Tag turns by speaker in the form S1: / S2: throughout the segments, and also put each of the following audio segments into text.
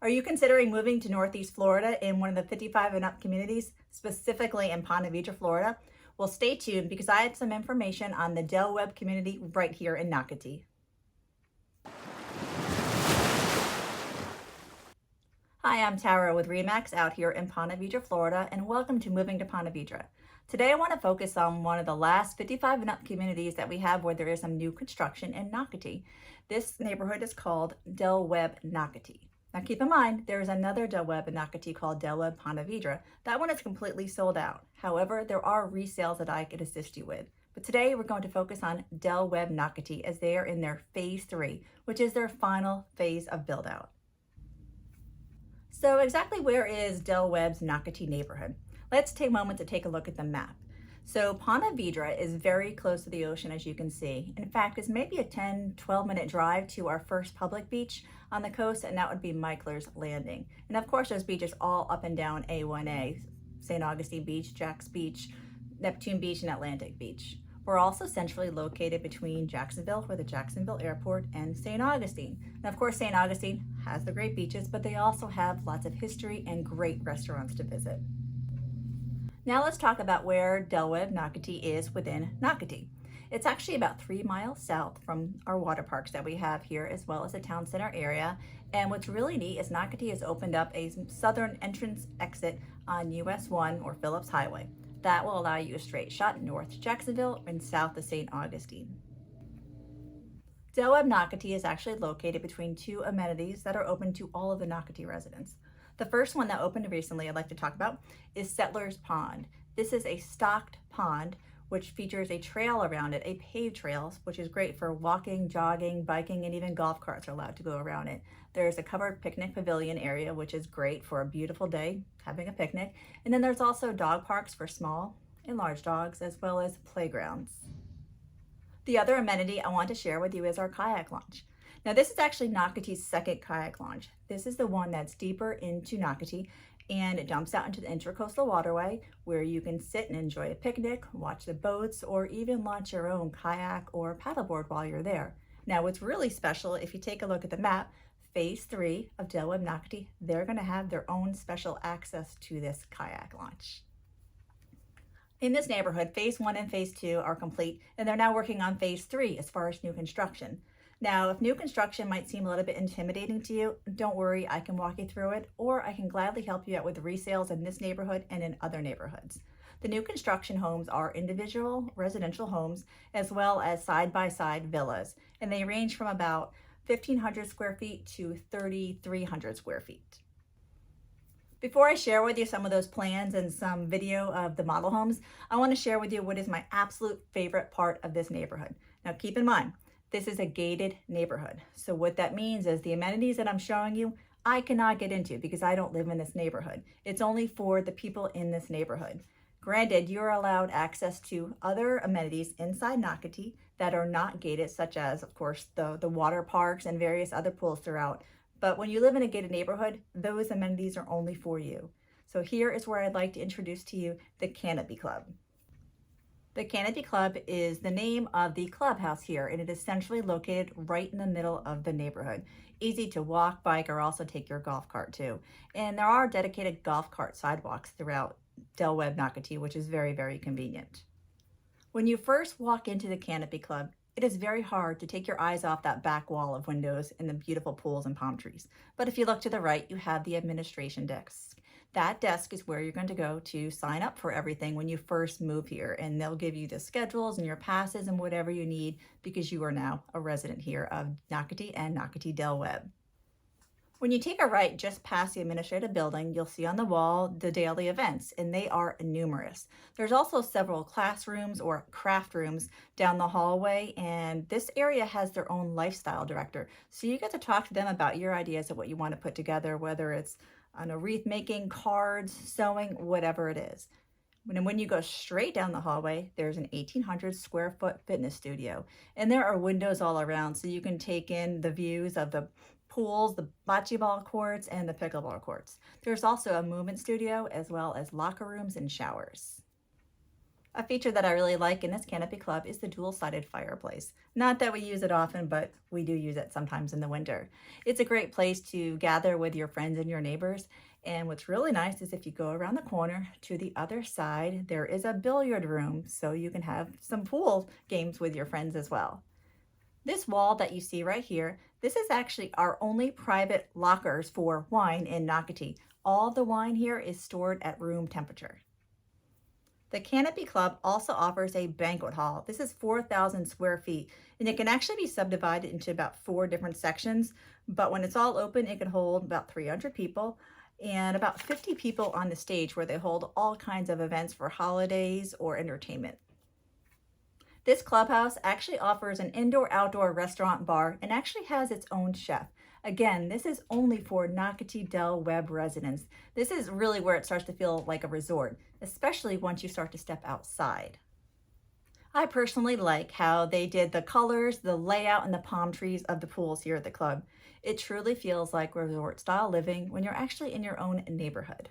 S1: Are you considering moving to Northeast Florida in one of the 55 and up communities, specifically in Ponte Vedra, Florida? Well, stay tuned because I have some information on the Del Webb community right here in Nocatee. Hi, I'm Tara with Remax out here in Ponte Vedra, Florida, and welcome to Moving to Ponte Vedra. Today I want to focus on one of the last 55 and up communities that we have where there is some new construction in Nocatee. This neighborhood is called Del Webb Nocatee. Now keep in mind, there is another Del Webb in Nocatee called Del Webb Ponte Vedra. That one is completely sold out. However, there are resales that I could assist you with. But today we're going to focus on Del Webb Nocatee as they are in their phase 3, which is their final phase of build out. So exactly where is Del Webb's Nocatee neighborhood? Let's take a moment to take a look at the map. So Ponte Vedra is very close to the ocean, as you can see. In fact, it's maybe a 10-12 minute drive to our first public beach on the coast, and that would be Mickler's Landing. And of course, there's beaches all up and down A1A, St. Augustine Beach, Jack's Beach, Neptune Beach, and Atlantic Beach. We're also centrally located between Jacksonville, or the Jacksonville Airport, and St. Augustine. And of course, St. Augustine has the great beaches, but they also have lots of history and great restaurants to visit. Now let's talk about where Del Webb Nocatee is within Nocatee. It's actually about 3 miles south from our water parks that we have here, as well as the town center area. And what's really neat is Nocatee has opened up a southern entrance exit on US 1 or Phillips Highway. That will allow you a straight shot north to Jacksonville and south to St. Augustine. Del Webb Nocatee is actually located between two amenities that are open to all of the Nocatee residents. The first one that opened recently I'd like to talk about is Settler's Pond. This is a stocked pond which features a trail around it, a paved trail, which is great for walking, jogging, biking, and even golf carts are allowed to go around it. There's a covered picnic pavilion area, which is great for a beautiful day having a picnic. And then there's also dog parks for small and large dogs, as well as playgrounds. The other amenity I want to share with you is our kayak launch. Now this is actually Nocatee's second kayak launch. This is the one that's deeper into Nocatee, and it dumps out into the Intracoastal Waterway where you can sit and enjoy a picnic, watch the boats, or even launch your own kayak or paddleboard while you're there. Now what's really special, if you take a look at the map, phase 3 of Del Webb Nocatee, they're going to have their own special access to this kayak launch. In this neighborhood, phase 1 and phase 2 are complete, and they're now working on phase 3 as far as new construction. Now, if new construction might seem a little bit intimidating to you, don't worry, I can walk you through it, or I can gladly help you out with resales in this neighborhood and in other neighborhoods. The new construction homes are individual residential homes as well as side-by-side villas, and they range from about 1,500 square feet to 3,300 square feet. Before I share with you some of those plans and some video of the model homes, I want to share with you what is my absolute favorite part of this neighborhood. Now keep in mind, this is a gated neighborhood. So what that means is the amenities that I'm showing you, I cannot get into because I don't live in this neighborhood. It's only for the people in this neighborhood. Granted, you're allowed access to other amenities inside Nocatee that are not gated, such as, of course, the water parks and various other pools throughout. But when you live in a gated neighborhood, those amenities are only for you. So here is where I'd like to introduce to you the Canopy Club. The Canopy Club is the name of the clubhouse here, and it is centrally located right in the middle of the neighborhood. Easy to walk, bike, or also take your golf cart too. And there are dedicated golf cart sidewalks throughout Del Webb Nocatee, which is very, very convenient. When you first walk into the Canopy Club, it is very hard to take your eyes off that back wall of windows and the beautiful pools and palm trees. But if you look to the right, you have the administration desk. That desk is where you're going to go to sign up for everything when you first move here, and they'll give you the schedules and your passes and whatever you need because you are now a resident here of Nocatee and Nocatee Del Webb. When you take a right just past the administrative building, you'll see on the wall the daily events, and they are numerous. There's also several classrooms or craft rooms down the hallway, and this area has their own lifestyle director. So you get to talk to them about your ideas of what you want to put together, whether it's on a wreath making, cards, sewing, whatever it is. And when you go straight down the hallway, there's an 1,800 square foot fitness studio. And there are windows all around, so you can take in the views of the pools, the bocce ball courts, and the pickleball courts. There's also a movement studio as well as locker rooms and showers. A feature that I really like in this Canopy Club is the dual-sided fireplace. Not that we use it often, but we do use it sometimes in the winter. It's a great place to gather with your friends and your neighbors. And what's really nice is if you go around the corner to the other side, there is a billiard room, so you can have some pool games with your friends as well. This wall that you see right here, this is actually our only private lockers for wine in Nocatee. All the wine here is stored at room temperature. The Canopy Club also offers a banquet hall. This is 4,000 square feet, and it can actually be subdivided into about 4 different sections, but when it's all open, it can hold about 300 people and about 50 people on the stage where they hold all kinds of events for holidays or entertainment. This clubhouse actually offers an indoor-outdoor restaurant bar and actually has its own chef. Again, this is only for Nocatee Del Webb residents. This is really where it starts to feel like a resort, especially once you start to step outside. I personally like how they did the colors, the layout, and the palm trees of the pools here at the club. It truly feels like resort-style living when you're actually in your own neighborhood.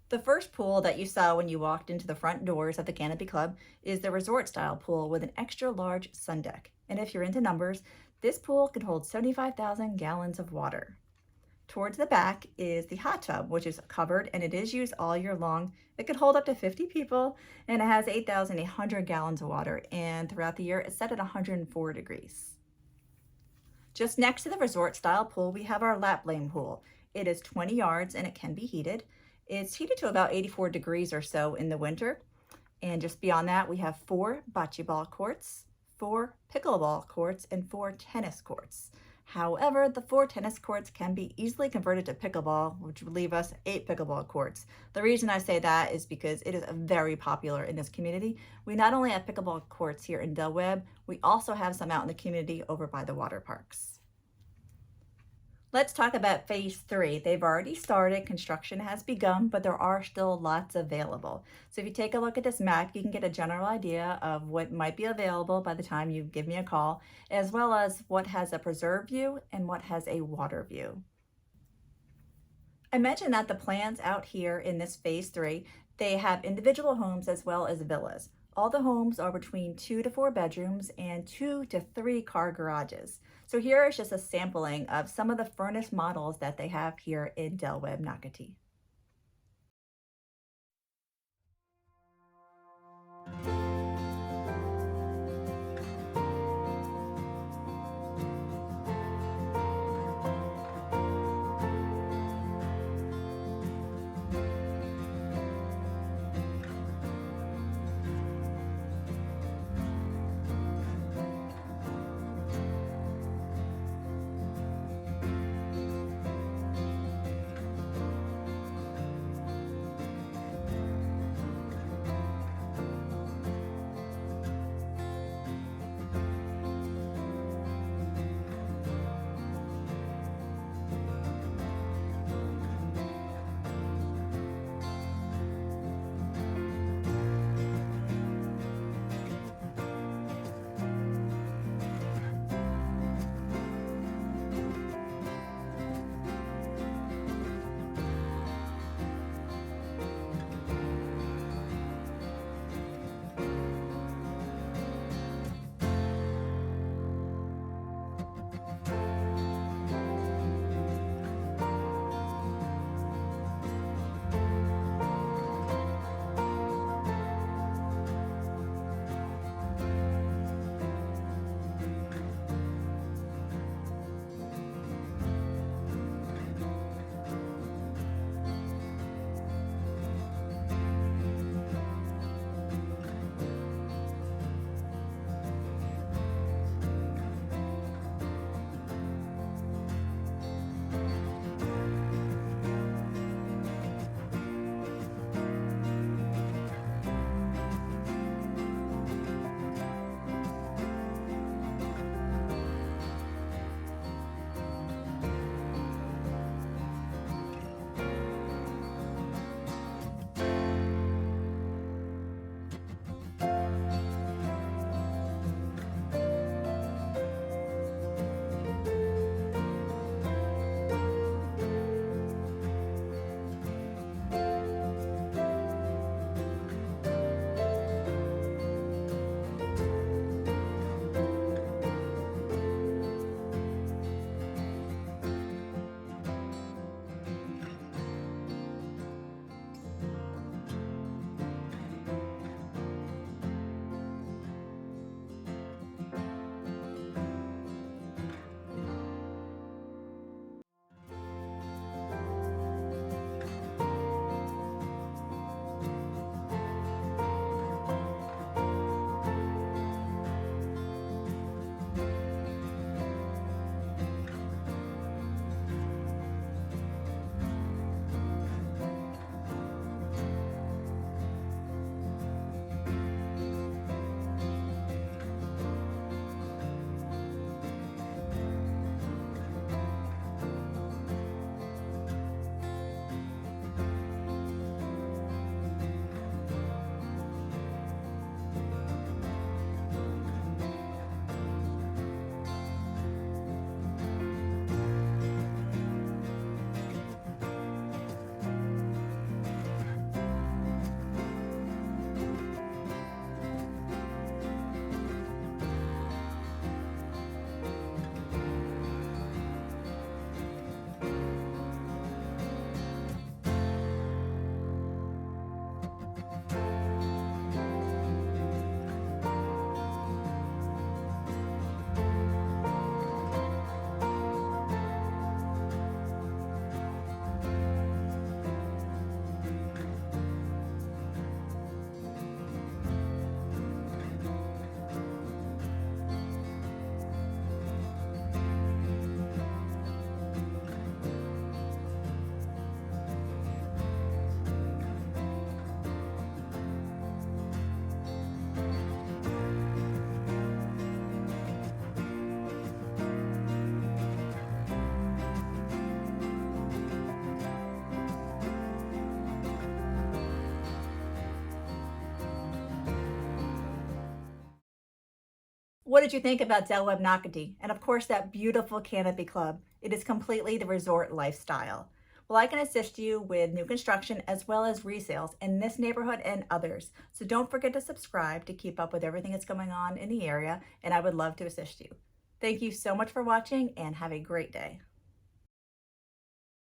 S1: The first pool that you saw when you walked into the front doors of the Canopy Club is the resort-style pool with an extra large sun deck. And if you're into numbers, this pool can hold 75,000 gallons of water. Towards the back is the hot tub, which is covered and it is used all year long. It could hold up to 50 people and it has 8,800 gallons of water, and throughout the year it's set at 104 degrees. Just next to the resort-style pool, we have our lap lane pool. It is 20 yards and it can be heated. It's heated to about 84 degrees or so in the winter. And just beyond that, we have 4 bocce ball courts, 4 pickleball courts, and 4 tennis courts. However, the 4 tennis courts can be easily converted to pickleball, which would leave us 8 pickleball courts. The reason I say that is because it is very popular in this community. We not only have pickleball courts here in Del Webb, we also have some out in the community over by the water parks. Let's talk about phase 3. They've already started, construction has begun, but there are still lots available. So if you take a look at this map, you can get a general idea of what might be available by the time you give me a call, as well as what has a preserve view and what has a water view. I mentioned that the plans out here in this phase 3, they have individual homes as well as villas. All the homes are between 2 to 4 bedrooms and 2 to 3 car garages. So here is just a sampling of some of the furnished models that they have here in Del Webb Nocatee. What did you think about Webb Nocatee? And of course, that beautiful Canopy Club. It is completely the resort lifestyle. Well, I can assist you with new construction as well as resales in this neighborhood and others. So don't forget to subscribe to keep up with everything that's going on in the area, and I would love to assist you. Thank you so much for watching and have a great day.